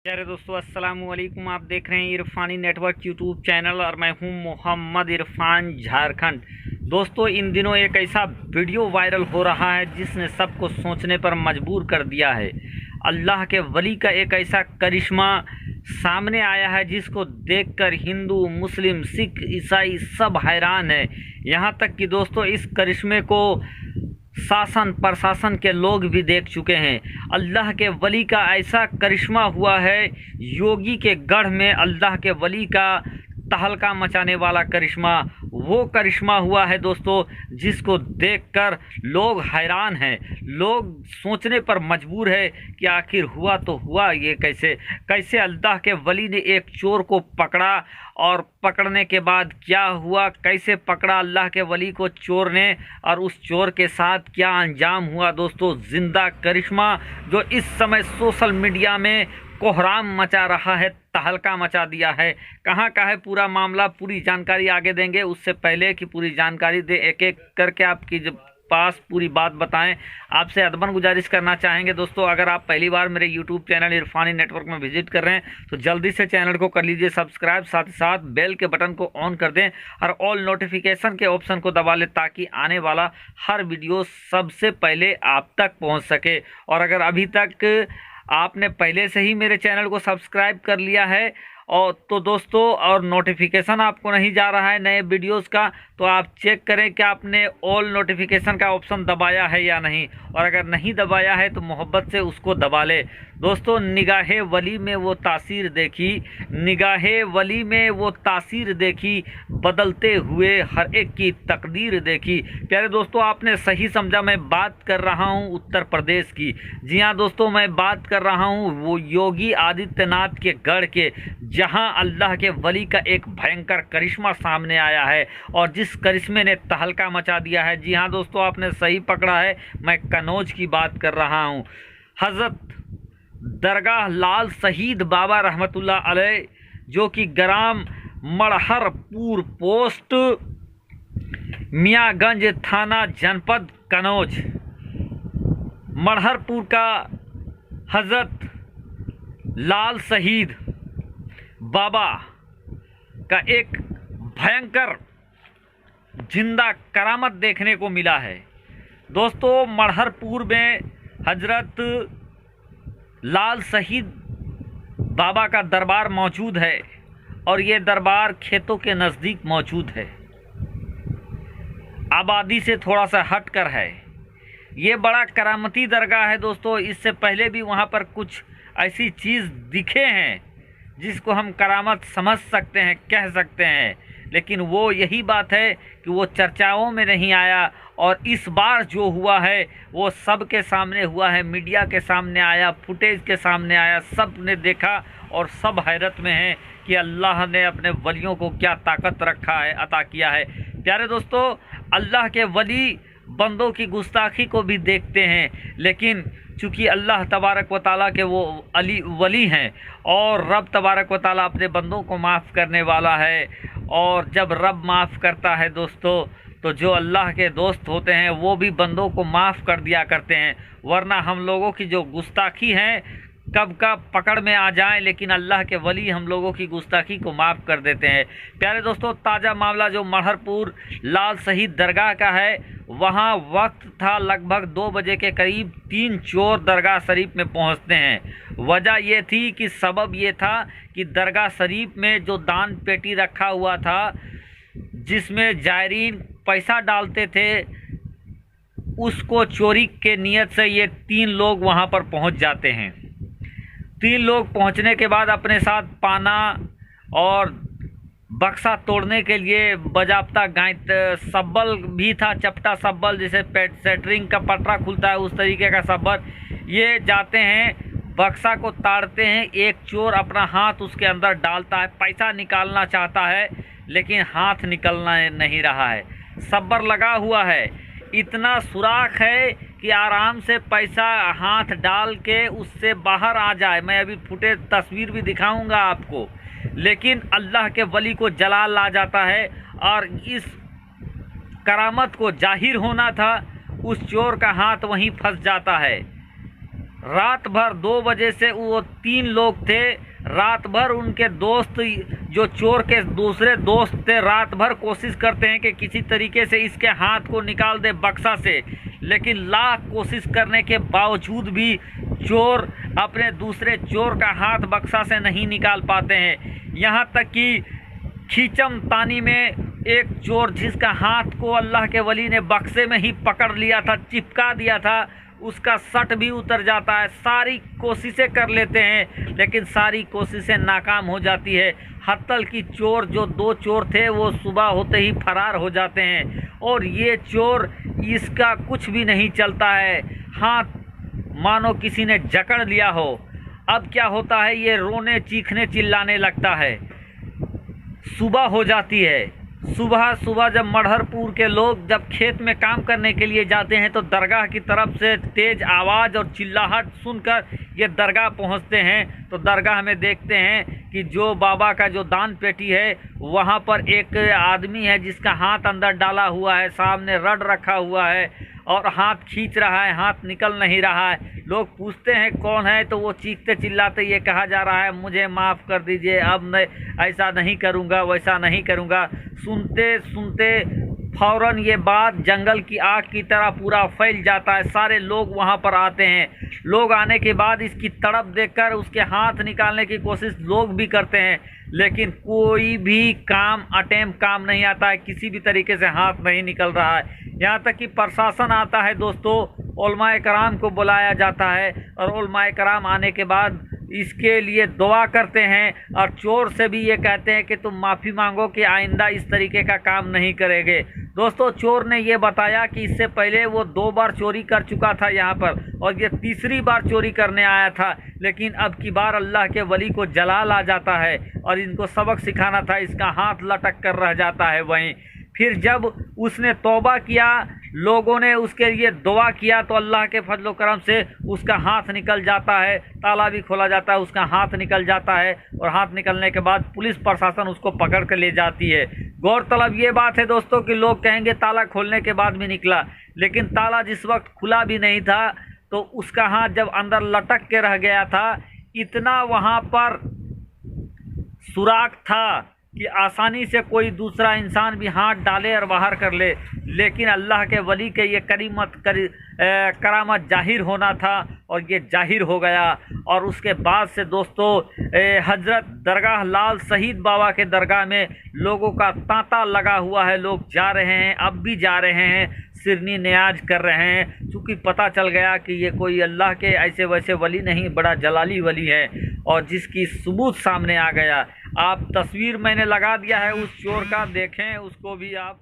प्यारे दोस्तों, अस्सलाम वालेकुम। आप देख रहे हैं इरफानी नेटवर्क यूट्यूब चैनल और मैं हूं मोहम्मद इरफान, झारखंड। दोस्तों, इन दिनों एक ऐसा वीडियो वायरल हो रहा है जिसने सबको सोचने पर मजबूर कर दिया है। अल्लाह के वली का एक ऐसा करिश्मा सामने आया है जिसको देखकर हिंदू, मुस्लिम, सिख, ईसाई सब हैरान है। यहाँ तक कि दोस्तों, इस करिश्मे को शासन प्रशासन के लोग भी देख चुके हैं। अल्लाह के वली का ऐसा करिश्मा हुआ है, योगी के गढ़ में अल्लाह के वली का तहलका मचाने वाला करिश्मा, वो करिश्मा हुआ है दोस्तों, जिसको देखकर लोग हैरान हैं। लोग सोचने पर मजबूर है कि आखिर हुआ तो हुआ ये कैसे। कैसे अल्लाह के वली ने एक चोर को पकड़ा और पकड़ने के बाद क्या हुआ, कैसे पकड़ा अल्लाह के वली को चोर ने और उस चोर के साथ क्या अंजाम हुआ। दोस्तों, जिंदा करिश्मा जो इस समय सोशल मीडिया में कोहराम मचा रहा है, तहलका मचा दिया है। कहाँ का है पूरा मामला, पूरी जानकारी आगे देंगे। उससे पहले कि पूरी जानकारी दे, एक एक करके आपकी पास पूरी बात बताएं, आपसे अदबन गुजारिश करना चाहेंगे। दोस्तों, अगर आप पहली बार मेरे यूट्यूब चैनल इरफानी नेटवर्क में विजिट कर रहे हैं तो जल्दी से चैनल को कर लीजिए सब्सक्राइब, साथ ही साथ बेल के बटन को ऑन कर दें और ऑल नोटिफिकेशन के ऑप्शन को दबा लें ताकि आने वाला हर वीडियो सबसे पहले आप तक पहुँच सके। और अगर अभी तक आपने पहले से ही मेरे चैनल को सब्सक्राइब कर लिया है और तो दोस्तों, और नोटिफिकेशन आपको नहीं जा रहा है नए वीडियोस का, तो आप चेक करें कि आपने ऑल नोटिफिकेशन का ऑप्शन दबाया है या नहीं। और अगर नहीं दबाया है तो मोहब्बत से उसको दबा ले। दोस्तों, निगाहे वली में वो तासीर देखी, निगाहे वली में वो तासीर देखी, बदलते हुए हर एक की तकदीर देखी। प्यारे दोस्तों, आपने सही समझा, मैं बात कर रहा हूँ उत्तर प्रदेश की। जी हाँ दोस्तों, मैं बात कर रहा हूँ वो योगी आदित्यनाथ के गढ़ के, जहां अल्लाह के वली का एक भयंकर करिश्मा सामने आया है और जिस करिश्मे ने तहलका मचा दिया है। जी हाँ दोस्तों, आपने सही पकड़ा है, मैं कनौज की बात कर रहा हूं। हज़रत दरगाह लाल शहीद बाबा रहमतुल्लाह अलैह, जो कि ग्राम मड़हरपुर, पोस्ट मियाँगंज, थाना जनपद कनौज, मड़हरपुर का हज़रत लाल शहीद बाबा का एक भयंकर जिंदा करामत देखने को मिला है। दोस्तों, मड़हरपुर में हजरत लाल शहीद बाबा का दरबार मौजूद है और ये दरबार खेतों के नज़दीक मौजूद है, आबादी से थोड़ा सा हट कर है। ये बड़ा करामती दरगाह है दोस्तों। इससे पहले भी वहाँ पर कुछ ऐसी चीज़ दिखे हैं जिसको हम करामत समझ सकते हैं, कह सकते हैं, लेकिन वो यही बात है कि वो चर्चाओं में नहीं आया। और इस बार जो हुआ है वो सब के सामने हुआ है, मीडिया के सामने आया, फुटेज के सामने आया, सब ने देखा और सब हैरत में हैं कि अल्लाह ने अपने वलियों को क्या ताकत रखा है, अता किया है। प्यारे दोस्तों, अल्लाह के वली बंदों की गुस्ताखी को भी देखते हैं, लेकिन चूँकि अल्लाह तबारक व ताला के वो वली हैं और रब तबारक व ताला अपने बंदों को माफ़ करने वाला है। और जब रब माफ़ करता है दोस्तों, तो जो अल्लाह के दोस्त होते हैं वो भी बंदों को माफ़ कर दिया करते हैं। वरना हम लोगों की जो गुस्ताखी है कब कब पकड़ में आ जाएं, लेकिन अल्लाह के वली हम लोगों की गुस्ताखी को माफ़ कर देते हैं। प्यारे दोस्तों, ताज़ा मामला जो मड़हरपुर लाल शहीद दरगाह का है, वहाँ वक्त था लगभग 2 बजे के करीब 3 चोर दरगाह शरीफ में पहुँचते हैं। वजह ये थी कि सबब ये था कि दरगाह शरीफ में जो दान पेटी रखा हुआ था जिसमें जायरीन पैसा डालते थे, उसको चोरी के नियत से ये 3 लोग वहाँ पर पहुँच जाते हैं। 3 लोग पहुंचने के बाद अपने साथ पाना और बक्सा तोड़ने के लिए बजाबता सब्बल भी था, चपटा सब्बल, जैसे सेटरिंग का पटरा खुलता है उस तरीके का सब्बल। ये जाते हैं, बक्सा को ताड़ते हैं। एक चोर अपना हाथ उसके अंदर डालता है, पैसा निकालना चाहता है लेकिन हाथ निकलना नहीं रहा है, सब्बर लगा हुआ है, इतना सुराख है कि आराम से पैसा हाथ डाल के उससे बाहर आ जाए। मैं अभी फुटेज तस्वीर भी दिखाऊंगा आपको, लेकिन अल्लाह के वली को जलाल आ जाता है और इस करामत को जाहिर होना था, उस चोर का हाथ वहीं फंस जाता है। रात भर 2 बजे से वो 3 लोग थे, रात भर उनके दोस्त जो चोर के दूसरे दोस्त थे रात भर कोशिश करते हैं कि किसी तरीके से इसके हाथ को निकाल दे बक्सा से, लेकिन लाख कोशिश करने के बावजूद भी चोर अपने दूसरे चोर का हाथ बक्सा से नहीं निकाल पाते हैं। यहाँ तक कि खींचम तानी में एक चोर जिसका हाथ को अल्लाह के वली ने बक्से में ही पकड़ लिया था, चिपका दिया था, उसका सट भी उतर जाता है। सारी कोशिशें कर लेते हैं लेकिन सारी कोशिशें नाकाम हो जाती है। हत्तल की चोर जो 2 चोर थे वो सुबह होते ही फरार हो जाते हैं और ये चोर इसका कुछ भी नहीं चलता है, हाथ मानो किसी ने जकड़ लिया हो। अब क्या होता है, ये रोने चीखने चिल्लाने लगता है। सुबह हो जाती है। सुबह जब मढ़रपुर के लोग जब खेत में काम करने के लिए जाते हैं तो दरगाह की तरफ से तेज़ आवाज़ और चिल्लाहट सुनकर ये दरगाह पहुंचते हैं। तो दरगाह में देखते हैं कि जो बाबा का जो दान पेटी है वहां पर एक आदमी है जिसका हाथ अंदर डाला हुआ है, सामने रड रखा हुआ है और हाथ खींच रहा है, हाथ निकल नहीं रहा है। लोग पूछते हैं कौन है, तो वो चीखते चिल्लाते ये कहा जा रहा है मुझे माफ़ कर दीजिए, अब मैं ऐसा नहीं करूँगा, वैसा नहीं करूँगा। सुनते सुनते फौरन ये बात जंगल की आग की तरह पूरा फैल जाता है। सारे लोग वहाँ पर आते हैं। लोग आने के बाद इसकी तड़प देखकर उसके हाथ निकालने की कोशिश लोग भी करते हैं, लेकिन कोई भी काम नहीं आता है, किसी भी तरीके से हाथ नहीं निकल रहा है। यहाँ तक कि प्रशासन आता है दोस्तों, उलमाए कराम को बुलाया जाता है और उलमाए कराम आने के बाद इसके लिए दुआ करते हैं और चोर से भी ये कहते हैं कि तुम माफ़ी मांगो कि आइंदा इस तरीके का काम नहीं करेंगे। दोस्तों, चोर ने ये बताया कि इससे पहले वो 2 बार चोरी कर चुका था यहाँ पर और ये तीसरी बार चोरी करने आया था, लेकिन अब की बार अल्लाह के वली को जलाल आ जाता है और इनको सबक सिखाना था, इसका हाथ लटक कर रह जाता है वहीं। फिर जब उसने तौबा किया, लोगों ने उसके लिए दुआ किया तो अल्लाह के फजल करम से उसका हाथ निकल जाता है, ताला भी खोला जाता है, उसका हाथ निकल जाता है और हाथ निकलने के बाद पुलिस प्रशासन उसको पकड़ कर ले जाती है। गौरतलब ये बात है दोस्तों कि लोग कहेंगे ताला खोलने के बाद भी निकला, लेकिन ताला जिस वक्त खुला भी नहीं था तो उसका हाथ जब अंदर लटक के रह गया था, इतना वहाँ पर सुराख था कि आसानी से कोई दूसरा इंसान भी हाथ डाले और बाहर कर ले, लेकिन अल्लाह के वली के ये करामत जाहिर होना था और ये जाहिर हो गया। और उसके बाद से दोस्तों हजरत दरगाह लाल शहीद बाबा के दरगाह में लोगों का तांता लगा हुआ है, लोग जा रहे हैं, अब भी जा रहे हैं, सिरनी न्याज कर रहे हैं, क्योंकि पता चल गया कि ये कोई अल्लाह के ऐसे वैसे वली नहीं, बड़ा जलाली वली है और जिसकी सबूत सामने आ गया। आप तस्वीर मैंने लगा दिया है उस चोर का, देखें उसको भी आप।